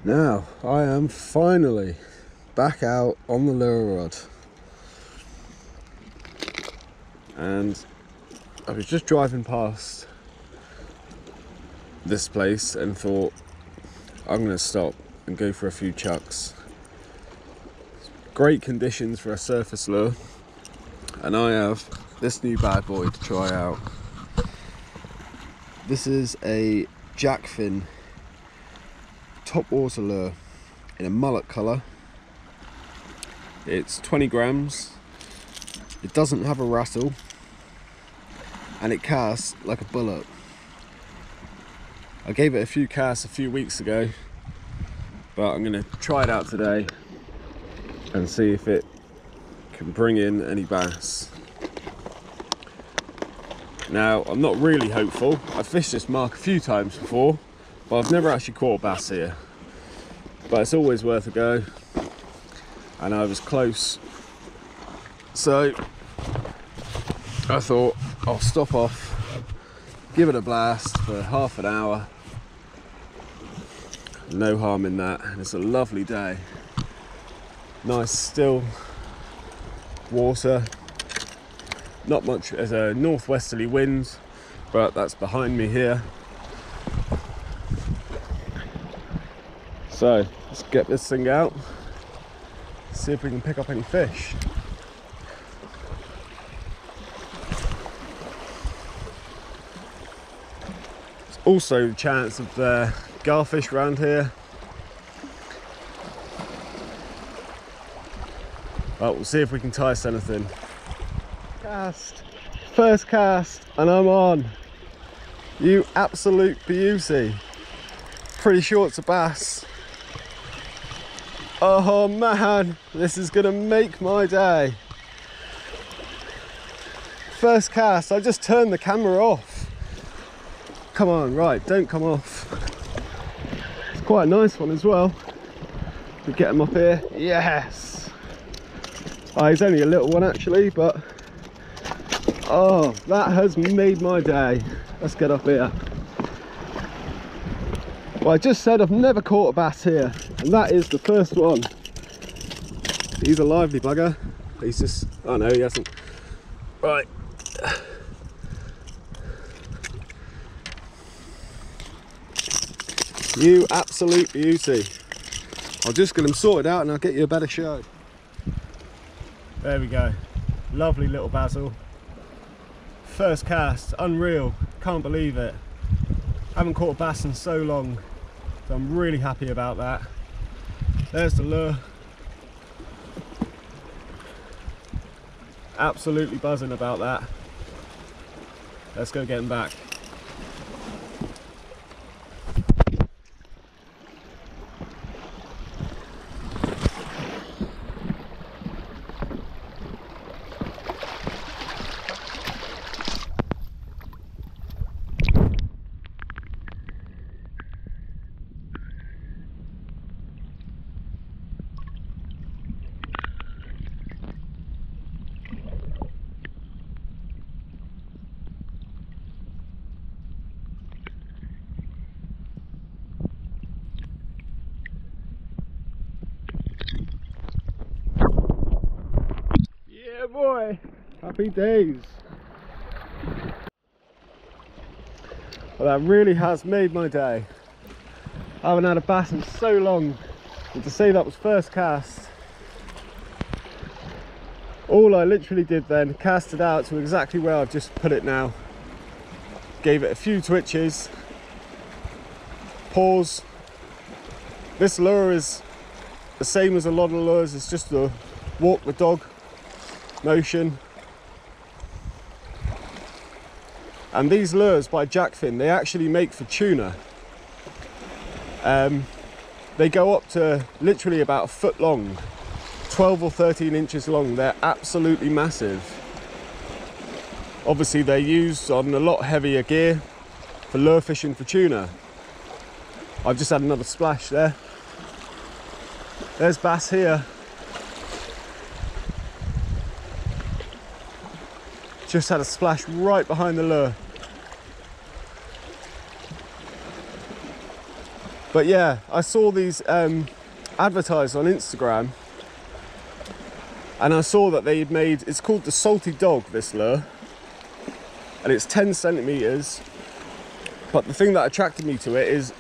Now, I am finally back out on the lure rod. And I was just driving past this place and thought, I'm going to stop and go for a few chucks. Great conditions for a surface lure. And I have this new bad boy to try out. This is a Jackfin top water lure in a mullet colour. It's 20 grams. It doesn't have a rattle and it casts like a bullet. I gave it a few casts a few weeks ago, but I'm going to try it out today and see if it can bring in any bass. Now, I'm not really hopeful. I've fished this mark a few times before, but I've never actually caught a bass here. But it's always worth a go, and I was close. So I thought I'll stop off, give it a blast for half an hour. No harm in that, and it's a lovely day. Nice still water. Not much, there's a northwesterly wind, but that's behind me here. So let's get this thing out, see if we can pick up any fish. There's also a chance of garfish around here. Well, we'll see if we can tie anything. Cast, first cast, and I'm on. You absolute beauty. Pretty sure it's a bass. Oh man, this is gonna make my day. First cast, I just turned the camera off. Come on, right, don't come off. It's quite a nice one as well. We get him up here, yes. Oh, he's only a little one actually, but oh, that has made my day. Let's get up here. Well, I just said I've never caught a bass here, and that is the first one. He's a lively bugger. He's just, oh no, he hasn't. Right. You absolute beauty. I'll just get him sorted out and I'll get you a better show. There we go. Lovely little basil. First cast, unreal, can't believe it. Haven't caught a bass in so long, so I'm really happy about that. There's the lure. Absolutely buzzing about that. Let's go get him back. Yeah boy, happy days. Well, that really has made my day. I haven't had a bass in so long, and to say that was first cast, all I literally did then, cast it out to exactly where I've just put it now, gave it a few twitches, pause. This lure is the same as a lot of lures, it's just the walk the dog motion. And these lures by Jackfin, they actually make for tuna. They go up to literally about a foot long, 12 or 13 inches long. They're absolutely massive. Obviously they're used on a lot heavier gear for lure fishing for tuna. I've just had another splash there. There's bass here. Just had a splash right behind the lure. But yeah, I saw these advertised on Instagram, and I saw that they had made, it's called the Salty Dog, this lure, and it's 10 centimeters. But the thing that attracted me to it is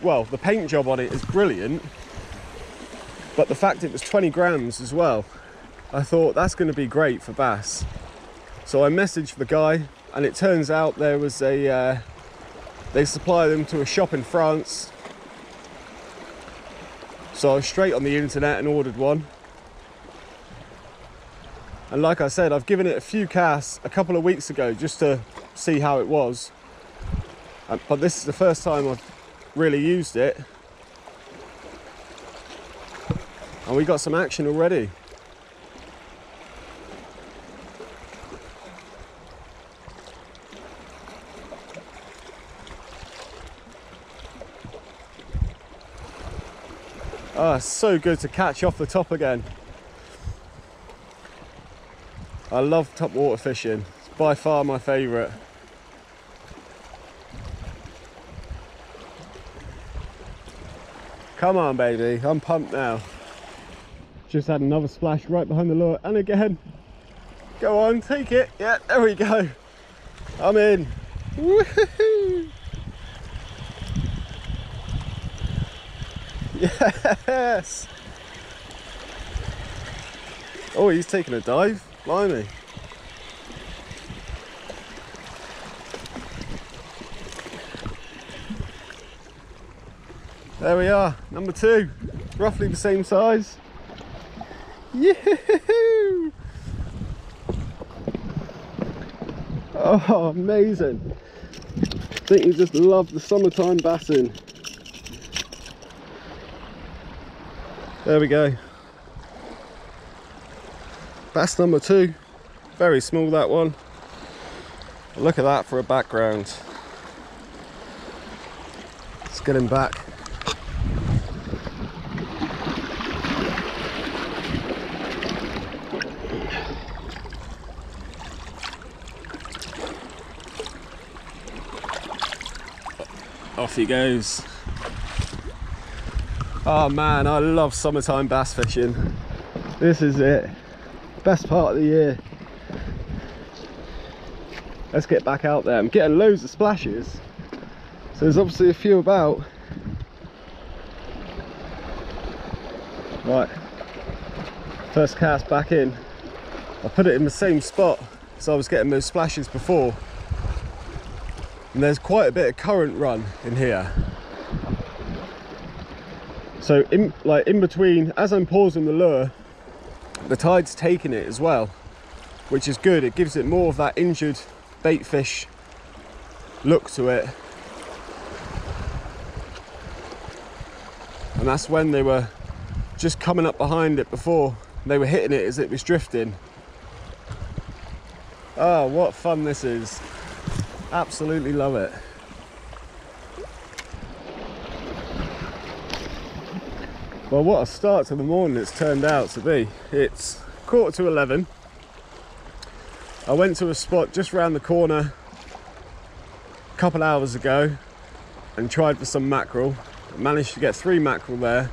well, the paint job on it is brilliant, but the fact it was 20 grams as well. I thought that's going to be great for bass. So I messaged the guy, and it turns out there was a they supply them to a shop in France. So I was straight on the internet and ordered one. And like I said, I've given it a few casts a couple of weeks ago just to see how it was. But this is the first time I've really used it. And we got some action already. Oh, it's so good to catch off the top again. I love top water fishing. It's by far my favourite. Come on, baby, I'm pumped now. Just had another splash right behind the lure, and again. Go on, take it. Yeah, there we go. I'm in. Woohoo! Yes! Oh, he's taking a dive. Blimey. There we are, number 2. Roughly the same size. Yoo-hoo! Oh, amazing. I think you just love the summertime bassing. There we go. Bass number 2. Very small, that one. Look at that for a background. Let's get him back. Off he goes. Oh man, I love summertime bass fishing. This is it. Best part of the year. Let's get back out there. I'm getting loads of splashes. So there's obviously a few about. Right. First cast back in. I put it in the same spot so I was getting those splashes before. And there's quite a bit of current run in here. So in between, as I'm pausing the lure, the tide's taking it as well, which is good. It gives it more of that injured bait fish look to it. And that's when they were just coming up behind it before they were hitting it as it was drifting. Oh, what fun this is. Absolutely love it. Well, what a start to the morning it's turned out to be. It's 11:15. I went to a spot just round the corner a couple hours ago and tried for some mackerel. I managed to get 3 mackerel there.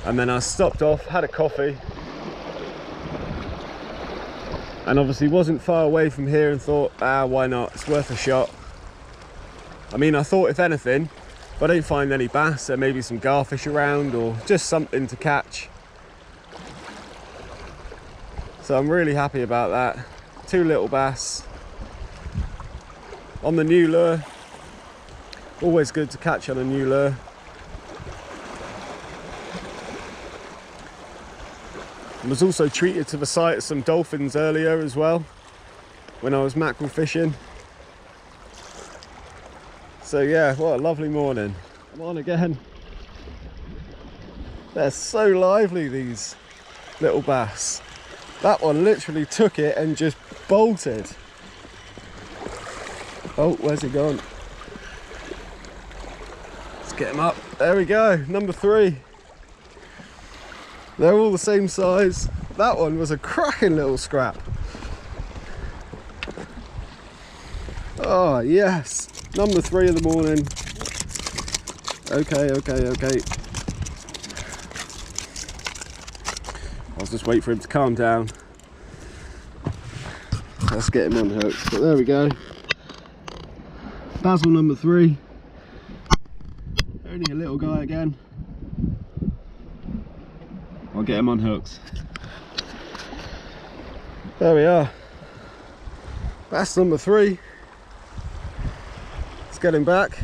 And then I stopped off, had a coffee. And obviously wasn't far away from here and thought, why not? It's worth a shot. I mean, I thought if anything, if I don't find any bass, there may be some garfish around or just something to catch. So I'm really happy about that. 2 little bass on the new lure. Always good to catch on a new lure. I was also treated to the sight of some dolphins earlier as well when I was mackerel fishing. So yeah, what a lovely morning. Come on again. They're so lively, these little bass. That one literally took it and just bolted. Oh, where's he gone? Let's get him up. There we go, number 3. They're all the same size. That one was a cracking little scrap. Oh yes, number 3 of the morning. Okay. I'll just wait for him to calm down. Let's get him unhooked. But there we go. Basil number 3. Only a little guy again. I'll get him unhooked. There we are. Bass number 3. Let's get him back.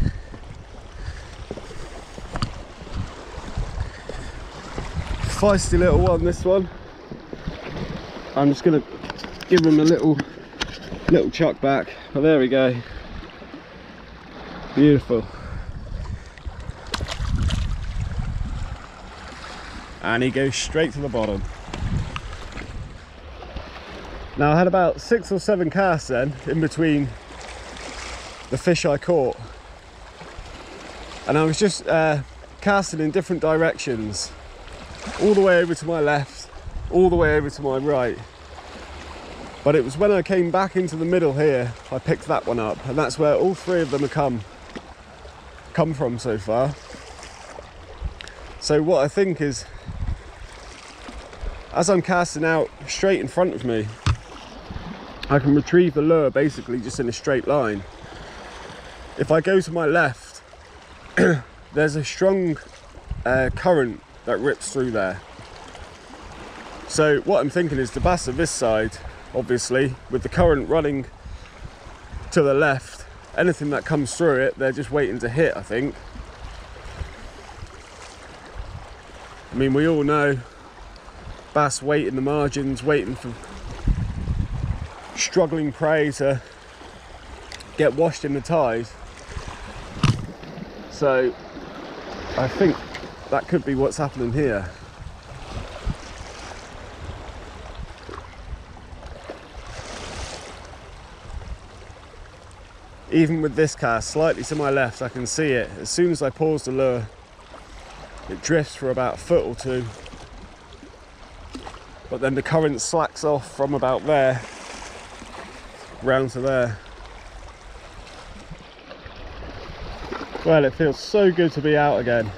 Feisty little one, this one. I'm just gonna give him a little chuck back. But there we go. Beautiful. And he goes straight to the bottom. Now I had about 6 or 7 casts then in between the fish I caught, and I was just casting in different directions, all the way over to my left, all the way over to my right. But it was when I came back into the middle here, I picked that one up, and that's where all 3 of them have come from so far. So what I think is, as I'm casting out straight in front of me, I can retrieve the lure basically just in a straight line. If I go to my left, there's a strong current that rips through there. So what I'm thinking is the bass of this side, obviously, with the current running to the left, anything that comes through it, they're just waiting to hit, I think. I mean, we all know bass wait in the margins, waiting for struggling prey to get washed in the tide. So I think that could be what's happening here. Even with this cast slightly to my left, I can see it. As soon as I pause the lure, it drifts for about a foot or 2. But then the current slacks off from about there round to there. Well, it feels so good to be out again.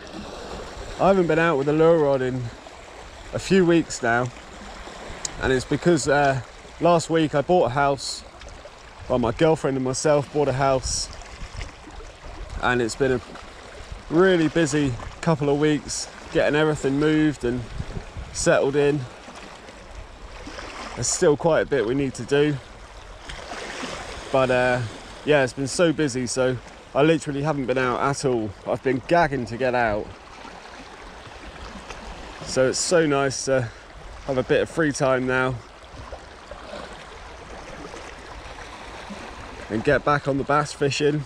I haven't been out with a lure rod in a few weeks now, and it's because last week I bought a house. Well, my girlfriend and myself bought a house, and it's been a really busy couple of weeks getting everything moved and settled in. There's still quite a bit we need to do, but yeah, it's been so busy, so I literally haven't been out at all. I've been gagging to get out, so it's so nice to have a bit of free time now and get back on the bass fishing.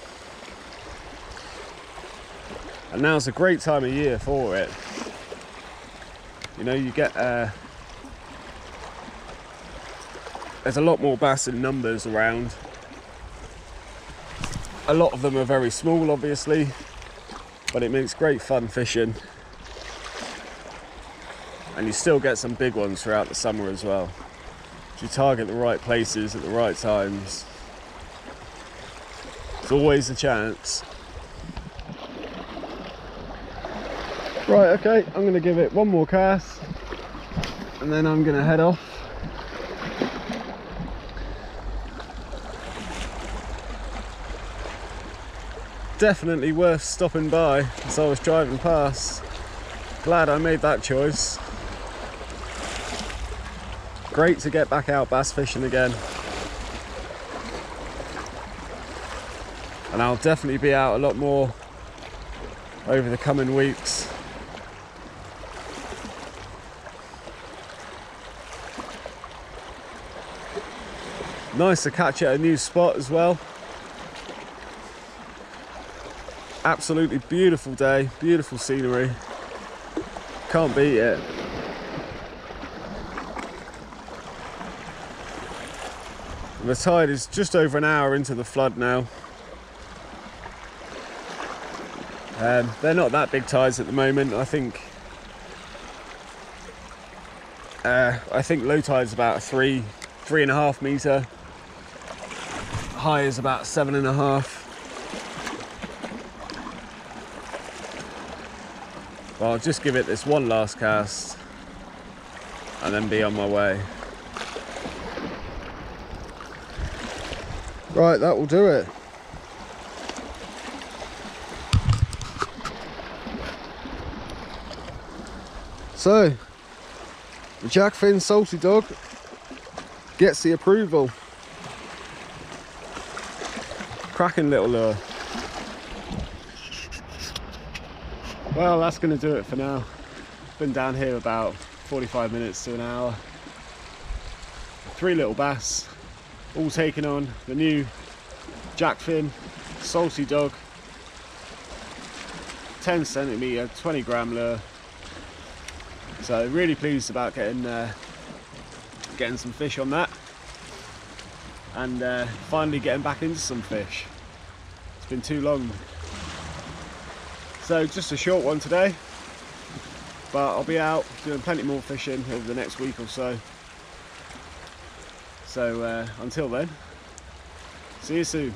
And now's a great time of year for it. You know, you get there's a lot more bass in numbers around. A lot of them are very small, obviously, but it makes great fun fishing. And you still get some big ones throughout the summer as well. If you target the right places at the right times, there's always a chance. Right, okay, I'm going to give it one more cast and then I'm going to head off. Definitely worth stopping by as I was driving past. Glad I made that choice. Great to get back out bass fishing again. And I'll definitely be out a lot more over the coming weeks. Nice to catch at a new spot as well. Absolutely beautiful day, beautiful scenery. Can't beat it. The tide is just over an hour into the flood now. They're not that big tides at the moment. I think low tide's about 3.5 metre. High is about 7.5. But I'll just give it this one last cast and then be on my way. Right, that will do it. So, the Jackfin Salty Dog gets the approval. Cracking little lure. Well, that's going to do it for now. Been down here about 45 minutes to an hour. 3 little bass, all taking on the new Jackfin Salty Dog 10 centimetre 20 gram lure. So really pleased about getting some fish on that, and finally getting back into some fish. It's been too long. So just a short one today, but I'll be out doing plenty more fishing over the next week or so. So until then, see you soon.